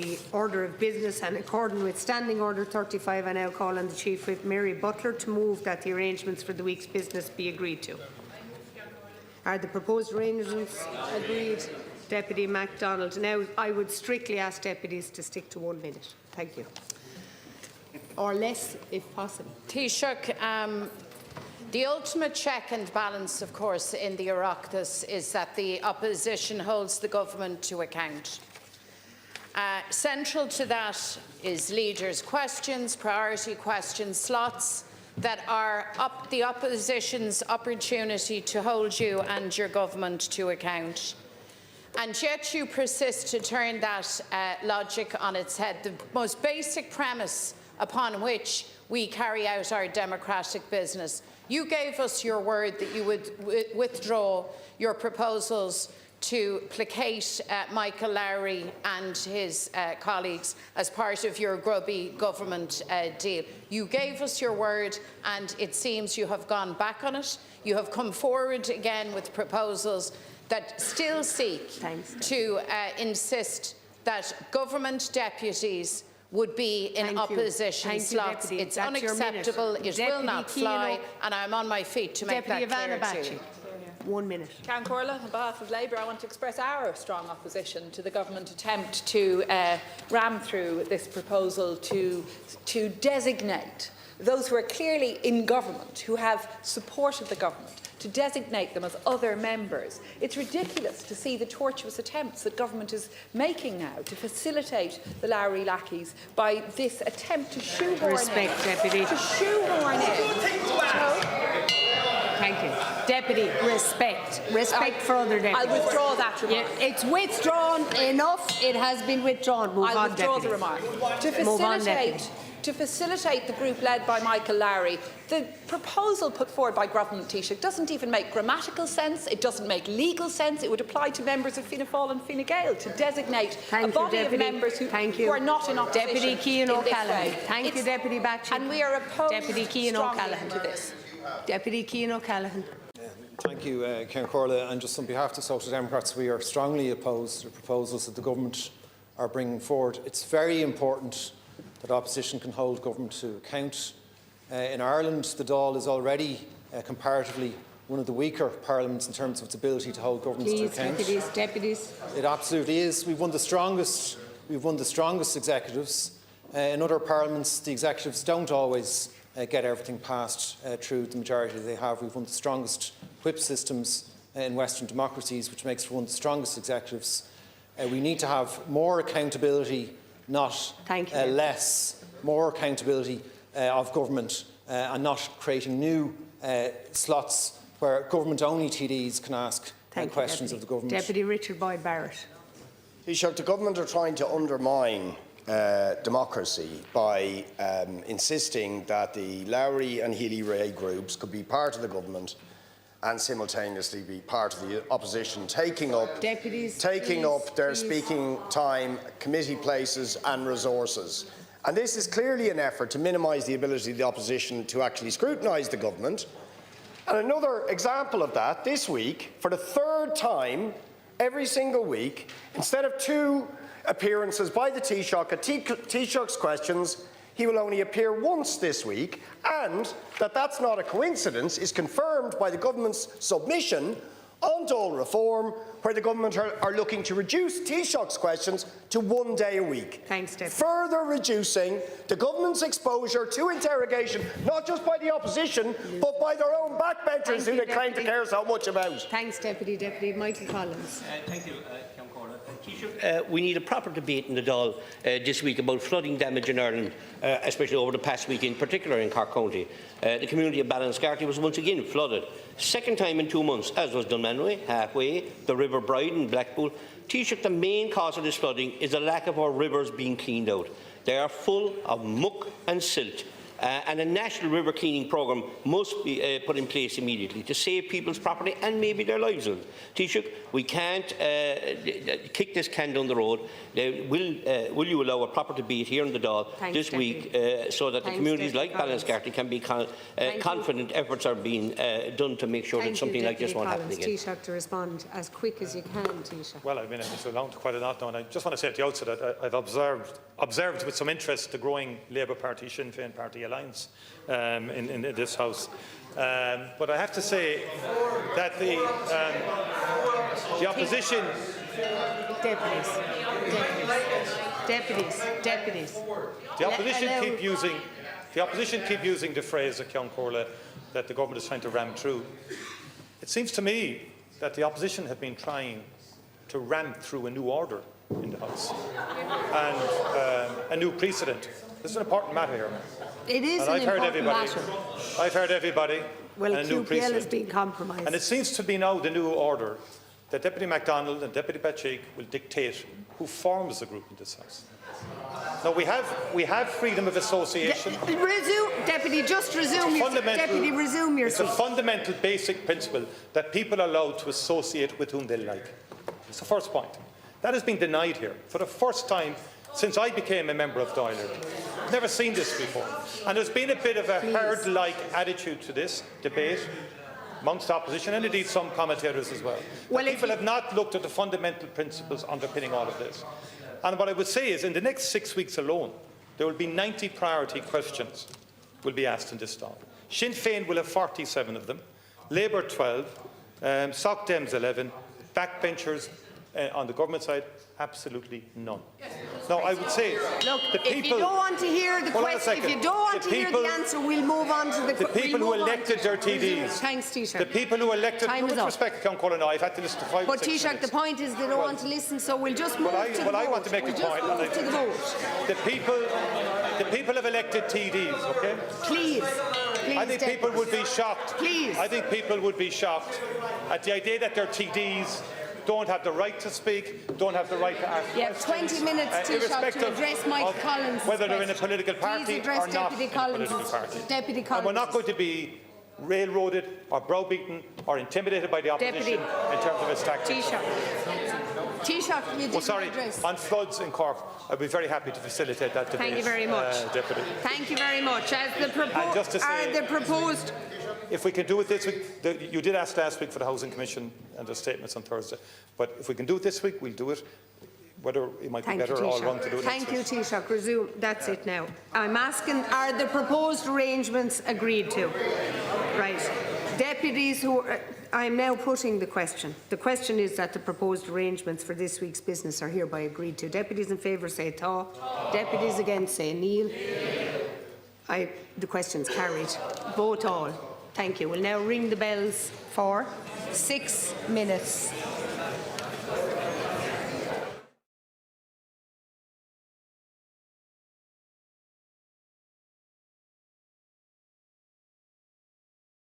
The order of business, and according with Standing Order 35, I now call on the Chief Whip Mary Butler to move that the arrangements for the week's business be agreed to. Are the proposed arrangements agreed? Deputy MacDonald. Now, I would strictly ask deputies to stick to 1 minute. Thank you. Or less, if possible. Taoiseach, the ultimate check and balance, of course, in the Oireachtas is that the opposition holds the government to account. Central to that is leaders' questions, priority questions, slots that are the opposition's opportunity to hold you and your government to account. And yet you persist to turn that logic on its head. The most basic premise upon which we carry out our democratic business. You gave us your word that you would withdraw your proposals to placate Michael Lowry and his colleagues as part of your grubby government deal. You gave us your word, and it seems you have gone back on it. You have come forward again with proposals that still seek to insist that government deputies would be in opposition slots. It's unacceptable. It will not fly, and I'm on my feet to make that clear to you. 1 minute. Ceann Comhairle, on behalf of Labour, I want to express our strong opposition to the government attempt to ram through this proposal to designate those who are clearly in government, who have supported the government, to designate them as other members. It's ridiculous to see the tortuous attempts that government is making now to facilitate the Lowry lackeys by this attempt to shoehorn Deputy. To shoehorn Thank you. Deputy, respect. Respect for other deputies. I'll withdraw that remark. Yeah, it's withdrawn. Enough. It has been withdrawn. Move I'll on, withdraw deputy. the remark. To facilitate the group led by Michael Lowry, the proposal put forward by Government Taoiseach doesn't even make grammatical sense, it doesn't make legal sense. It would apply to members of Fianna Fáil and Fine Gael to designate a body of members who are not in opposition. Deputy Ceann O'Callaghan. Thank you, Deputy Batchy. And we are opposed Deputy Ceann O'Callaghan to this. Deputy Ceann O'Callaghan. Thank you, Ceann Comhairle. And just on behalf of the Social Democrats, we are strongly opposed to the proposals that the government are bringing forward. It's very important that opposition can hold government to account. In Ireland, the Dáil is already comparatively one of the weaker parliaments in terms of its ability to hold governments to account. Deputies. It absolutely is. We've one of the strongest executives. In other parliaments, the executives don't always get everything passed through the majority they have. We've one of the strongest whip systems in Western democracies, which makes for one of the strongest executives. We need to have more accountability, not less. More accountability of government and not creating new slots where government-only TDs can ask questions of the government. Deputy Richard Boyd Barrett. Taoiseach, the government are trying to undermine democracy by insisting that the Lowry and Healy-Rae groups could be part of the government and simultaneously be part of the opposition, taking up their speaking time, committee places and resources. And this is clearly an effort to minimise the ability of the opposition to actually scrutinise the government. And another example of that, this week, for the third time every single week, instead of 2 appearances by the Taoiseach at Taoiseach's questions, he will only appear once this week, and that's not a coincidence is confirmed by the government's submission on Dáil reform, where the government are looking to reduce Taoiseach's questions to 1 day a week. Thanks, Deputy. Further reducing the government's exposure to interrogation, not just by the opposition, but by their own backbenchers who they claim to care so much about. Thanks, Deputy. Deputy Michael Collins. Thank you, Ceann Comhairle. Taoiseach, we need a proper debate in the Dáil this week about flooding damage in Ireland, especially over the past week, in particular in Cork County. The community of Ballinscarty was once again flooded. Second time in 2 months, as was Dunmanway, halfway, the River Bride and Blackpool. Taoiseach, the main cause of this flooding is the lack of our rivers being cleaned out. They are full of muck and silt, and a national river cleaning programme must be put in place immediately to save people's property and maybe their lives. Taoiseach, we can't kick this can down the road. Will you allow a proper debate here in the Dáil this week so that the communities like Ballinscarty can be confident efforts are being done to make sure that something like this won't happen again? Taoiseach, to respond as quick as you can, Taoiseach. Well, I've been in this around quite a lot now, and I just want to say at the outset that I've observed with some interest the growing Labour Party Sinn Féin Party alliance in this House. But I have to say that the opposition... Deputies. The opposition keep using the phrase at Ceann Comhairle that the government is trying to ram through. It seems to me that the opposition have been trying to ram through a new order in the House and a new precedent. This is an important matter here. It is an important matter. I've heard everybody. Well, and a new QPL has precedent. been compromised. And it seems to be now the new order that Deputy MacDonald and Deputy Patrick will dictate who forms the group in this House. Now, we have freedom of association. Resume, Deputy, just resume your seat. Deputy, resume your seat. It's a fundamental basic principle that people are allowed to associate with whom they like. It's the first point. That has been denied here for the first time since I became a member of Dáil. I've never seen this before. And there's been a bit of a herd-like attitude to this debate amongst the opposition and indeed some commentators as well. Well, people have not looked at the fundamental principles underpinning all of this. And what I would say is in the next 6 weeks alone, there will be 90 priority questions will be asked in this Dáil. Sinn Féin will have 47 of them, Labour 12, Soc Dems 11, backbenchers on the government side, absolutely none. Now, I would say, look, the people, if you don't want to hear the question, if you don't want to hear the answer, we'll move on to the people who elected their TDs. Thanks, Taoiseach. The people who elected, with respect to Ceann Comhairle, I've had to listen to 5 but 6 minutes. Taoiseach, the point is they don't want to listen, so we'll just move to the vote. I want to make a point. Move to the vote. The people have elected TDs, okay? Please, I think people would be shocked. Please. I think people would be shocked at the idea that their TDs don't have the right to speak, don't have the right to ask questions. 20 minutes, Taoiseach, to address Michael Collins. Whether they're in a political party or not in a political party. Deputy Collins. And we're not going to be railroaded or browbeaten or intimidated by the opposition in terms of its tactics. Taoiseach, you did address. On floods in Cork, I'd be very happy to facilitate that debate. Thank you very much. Deputy. Thank you very much. As the proposed... If we can do it this week, you did ask last week for the Housing Commission and their statements on Thursday, but if we can do it this week, we'll do it. Whether it might be better all wrong to do it Thank next you, week. Taoiseach. Resume. That's it now. I'm asking, are the proposed arrangements agreed to? Right. Deputies who are... I'm now putting the question. The question is that the proposed arrangements for this week's business are hereby agreed to. Deputies in favour say tá. Deputies against say níl. The question's carried. Vote all. Thank you. We'll now ring the bells for 6 minutes.